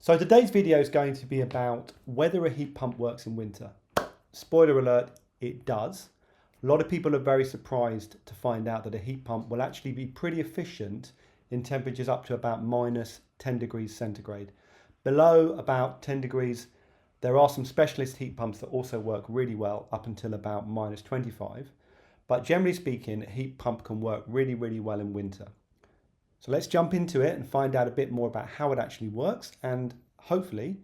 So today's video is going to be about whether a heat pump works in winter. Spoiler alert, it does. A lot of people are very surprised to find out that a heat pump will actually be pretty efficient in temperatures up to about minus 10 degrees centigrade. Below about 10 degrees, there are some specialist heat pumps that also work really well up until about minus 25. But generally speaking, a heat pump can work really, really well in winter. So let's jump into it and find out a bit more about how it actually works and hopefully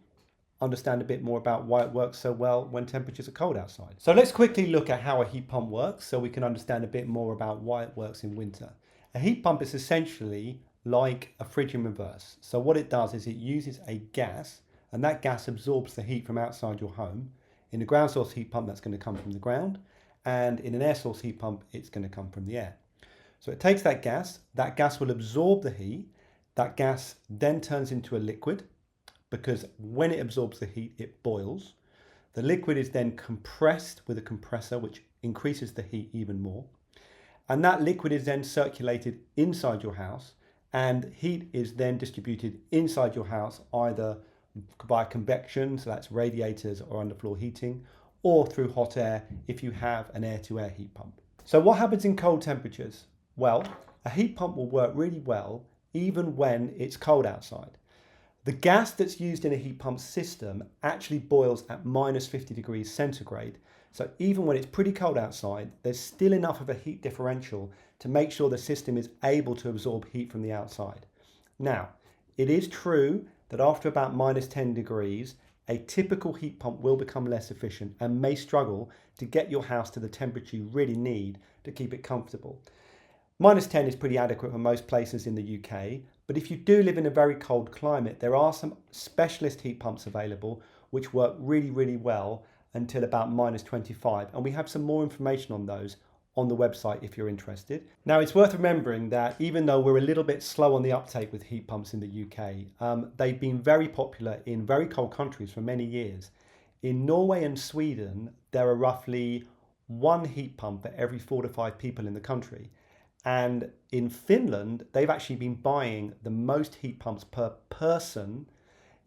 understand a bit more about why it works so well when temperatures are cold outside. So let's quickly look at how a heat pump works so we can understand a bit more about why it works in winter. A heat pump is essentially like a fridge in reverse. So what it does is it uses a gas, and that gas absorbs the heat from outside your home. In a ground source heat pump, that's going to come from the ground, and in an air source heat pump, it's going to come from the air. So it takes that gas will absorb the heat, that gas then turns into a liquid because when it absorbs the heat, it boils. The liquid is then compressed with a compressor, which increases the heat even more. And that liquid is then circulated inside your house, and heat is then distributed inside your house either by convection, so that's radiators or underfloor heating, or through hot air if you have an air-to-air heat pump. So what happens in cold temperatures? Well, a heat pump will work really well even when it's cold outside. The gas that's used in a heat pump system actually boils at minus 50 degrees centigrade. So even when it's pretty cold outside, there's still enough of a heat differential to make sure the system is able to absorb heat from the outside. Now, it is true that after about minus 10 degrees, a typical heat pump will become less efficient and may struggle to get your house to the temperature you really need to keep it comfortable. Minus 10 is pretty adequate for most places in the UK, but if you do live in a very cold climate, there are some specialist heat pumps available which work really, really well until about minus 25. And we have some more information on those on the website if you're interested. Now, it's worth remembering that even though we're a little bit slow on the uptake with heat pumps in the UK, they've been very popular in very cold countries for many years. In Norway and Sweden, there are roughly one heat pump for every 4 to 5 people in the country. And in Finland, they've actually been buying the most heat pumps per person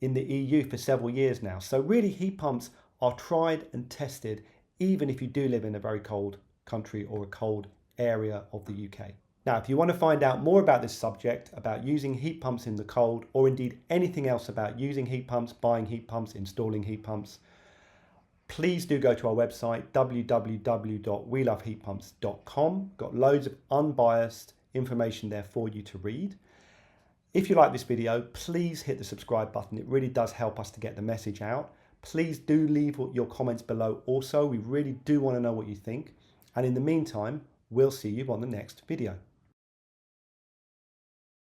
in the EU for several years now. So really, heat pumps are tried and tested, even if you do live in a very cold country or a cold area of the UK. Now, if you want to find out more about this subject, about using heat pumps in the cold, or indeed anything else about using heat pumps, buying heat pumps, installing heat pumps, please do go to our website, www.WeLoveHeatPumps.com. Got loads of unbiased information there for you to read. If you like this video, please hit the subscribe button. It really does help us to get the message out. Please do leave your comments below also. We really do want to know what you think. And in the meantime, we'll see you on the next video.